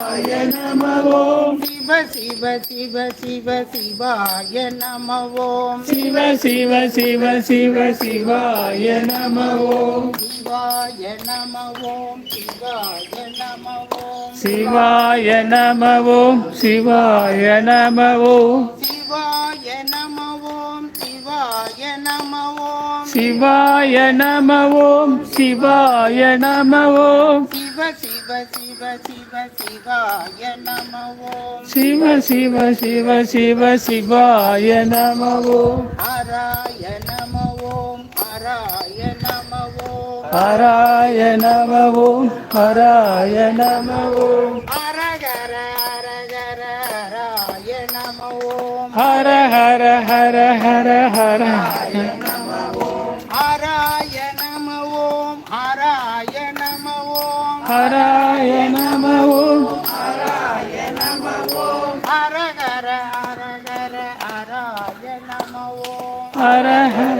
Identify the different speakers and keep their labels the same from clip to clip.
Speaker 1: சிவாய நம ஓம்.
Speaker 2: சிவ சிவ சிவ சிவ சிவாய நம ஓம்.
Speaker 1: சிவ சிவ சிவ சிவ சிவாய நம ஓம்.
Speaker 2: சிவாய நம ஓம். சிவாய நம ஓம்.
Speaker 1: சிவாய நம ஓம். சிவாய நம ஓம்.
Speaker 2: சிவாய நம ஓம். சிவாய நம ஓம்.
Speaker 1: சிவாய நம ஓம். சிவாய நம ஓம்.
Speaker 2: சிவ சிவ சிவ சிவ சிவாய நம ஓம்.
Speaker 1: சிவ சிவ சிவ சிவ சிவாய நம ஓம்.
Speaker 2: ஹராய நம ஓம். ஹராய நம ஓம்.
Speaker 1: ஹராய நம ஓம். ஹராய நம ஓம்.
Speaker 2: ஹரஹர ஹரஹர ஹராய நம ஓம்.
Speaker 1: ஹர ஹர ஹர ஹர ஹர
Speaker 2: ஹராய நம ஓம். ஹராய நம ஓம். ஹராய நம ஓம்.
Speaker 1: ஹராய நம ஓம்.
Speaker 2: ஹராய நம ஓம். ஹரஹர ஹரஹர ஹராய நம ஓம்.
Speaker 1: ஹர ஹர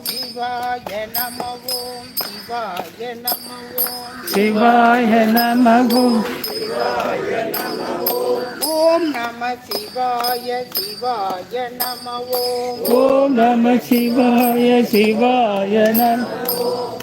Speaker 2: சிவாய நம ஓம். சிவாய நம ஓம்.
Speaker 1: சிவாய நம ஓம்.
Speaker 2: ஓம் நம சிவாய. சிவாய நம ஓம்.
Speaker 1: ஓம் நம சிவாய. சிவாய நம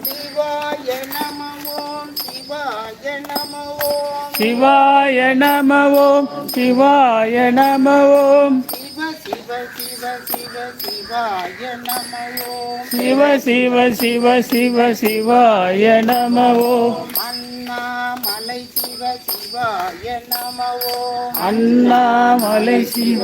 Speaker 2: சிவாய நம ஓம். சிவாய நம ஓம்.
Speaker 1: சிவாய நம ஓம். சிவாய நம ஓம்.
Speaker 2: சிவ சிவ சிவ சிவ சிவாய நம ஓம்.
Speaker 1: சிவ சிவ சிவ சிவ சிவாய நம ஓம்.
Speaker 2: அண்ணாமலை சிவ சிவாய நம ஓம்.
Speaker 1: அண்ணாமலை சிவ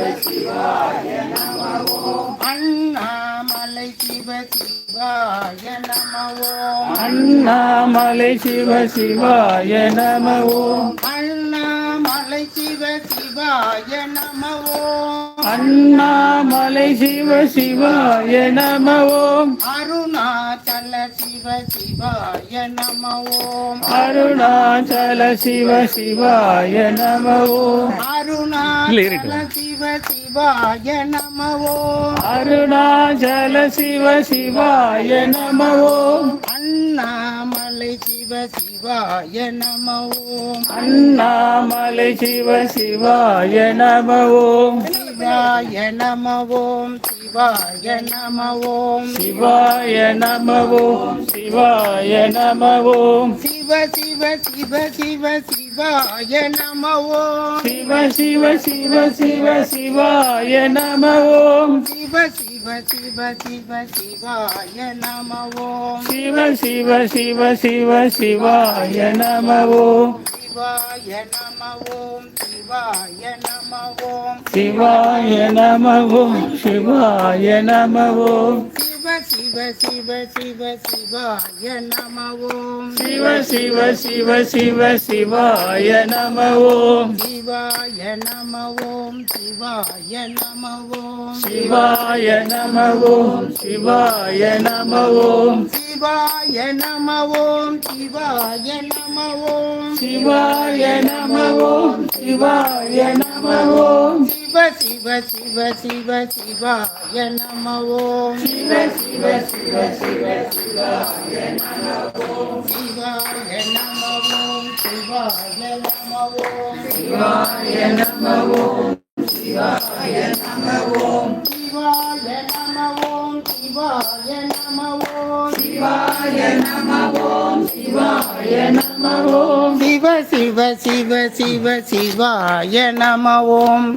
Speaker 2: அண்ணாமலை சிவ சிவாய நம ஓம்.
Speaker 1: அண்ணாமலை சிவ சிவாய நம ஓம்.
Speaker 2: அண்ணாமலை சிவ சிவாய நம ஓம்.
Speaker 1: அண்ணாமலை சிவ சிவாய நம ஓம்.
Speaker 2: அருணாச்சல சிவ சிவாய நம ஓம்.
Speaker 1: அருணாச்சல சிவ சிவாய நம ஓம்.
Speaker 2: அருணாச்சல சிவ சிவாய நம ஓம்.
Speaker 1: அருணாச்சல சிவ சிவாய நம ஓம்.
Speaker 2: அண்ணாமலை சிவ சிவாய நம ஓம்.
Speaker 1: அண்ணாமலை சிவ சிவாய நம ஓம்.
Speaker 2: சிவாய நம ஓம். சிவாய நம ஓம்.
Speaker 1: சிவாய நம ஓம். சிவாய நம ஓம்.
Speaker 2: சிவ சிவ சிவ சிவ சிவாய நம ஓம்.
Speaker 1: சிவ சிவ சிவ சிவ சிவாய நம ஓம்.
Speaker 2: சிவ சிவ சிவ சிவ சிவாய நம ஓம்.
Speaker 1: சிவ சிவ சிவ சிவ சிவாய நம ஓம்.
Speaker 2: சிவாய நம ஓம். சிவாய நம ஓம்.
Speaker 1: சிவாய நம ஓம். சிவாய நம ஓம்.
Speaker 2: சிவ சிவ சிவ சிவ சிவாய நம ஓம்.
Speaker 1: சிவ சிவ சிவ சிவ சிவாய நம ஓம்.
Speaker 2: சிவாய நம ஓம். சிவாய நம ஓம்.
Speaker 1: சிவாய நம ஓம். சிவாய நம ஓம்.
Speaker 2: சிவாய நம ஓம். சிவாய நம ஓம்.
Speaker 1: சிவாய நம ஓம். சிவாய நம ஓம்.
Speaker 2: சிவ சிவ சிவ சிவ சிவாய நம ஓம்.
Speaker 1: சிவ சிவ சிவ சிவ சிவாய நம ஓம்.
Speaker 2: சிவாய நம ஓம். சிவாய நம ஓம்.
Speaker 1: சிவாய நம ஓம். சிவாய நம ஓம்.
Speaker 2: சிவாய நம ஓம். சிவாய நம ஓம்.
Speaker 1: சிவாய நம ஓம். சிவாய நம ஓம்.
Speaker 2: சிவ சிவ சிவ சிவ சிவாய நம ஓம்.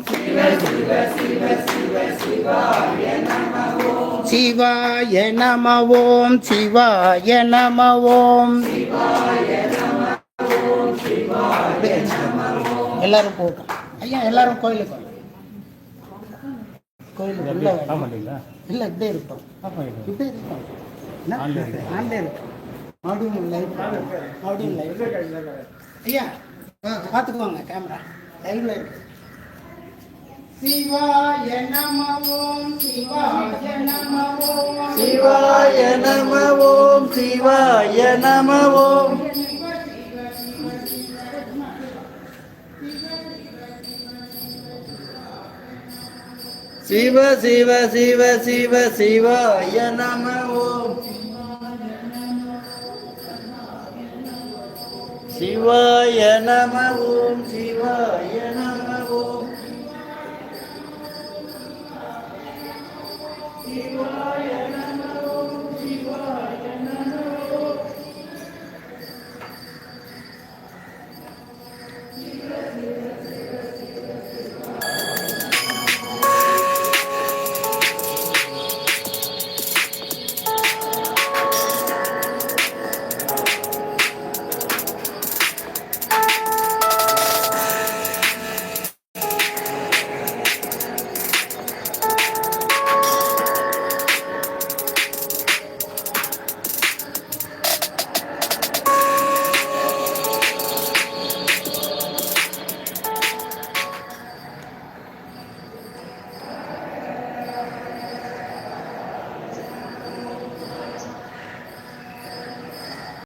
Speaker 2: சிவாய நம ஓம். சிவாய நம ஓம். எல்லாரும் போட்டோம் ஐயா. எல்லாரும் கோயிலுக்கு கோயிலுக்கு இல்லை இப்படியே இருக்கோம். இப்படியே இருக்கோம். ஆண்டே இருக்கும். மறுபடியும் லைவ் மறுபடியும் லைவ் ஐயா பார்த்துக்குவாங்க. கேமரா லைவ்ல இருக்கு. சிவாய நம ஓம். சிவாய நம ஓம்.
Speaker 1: சிவாய நம ஓம். சிவாய நம ஓம். சிவ சிவ சிவ சிவ சிவாய நம ஓம்.
Speaker 3: சிவாய நம ஓம் சிவாய நம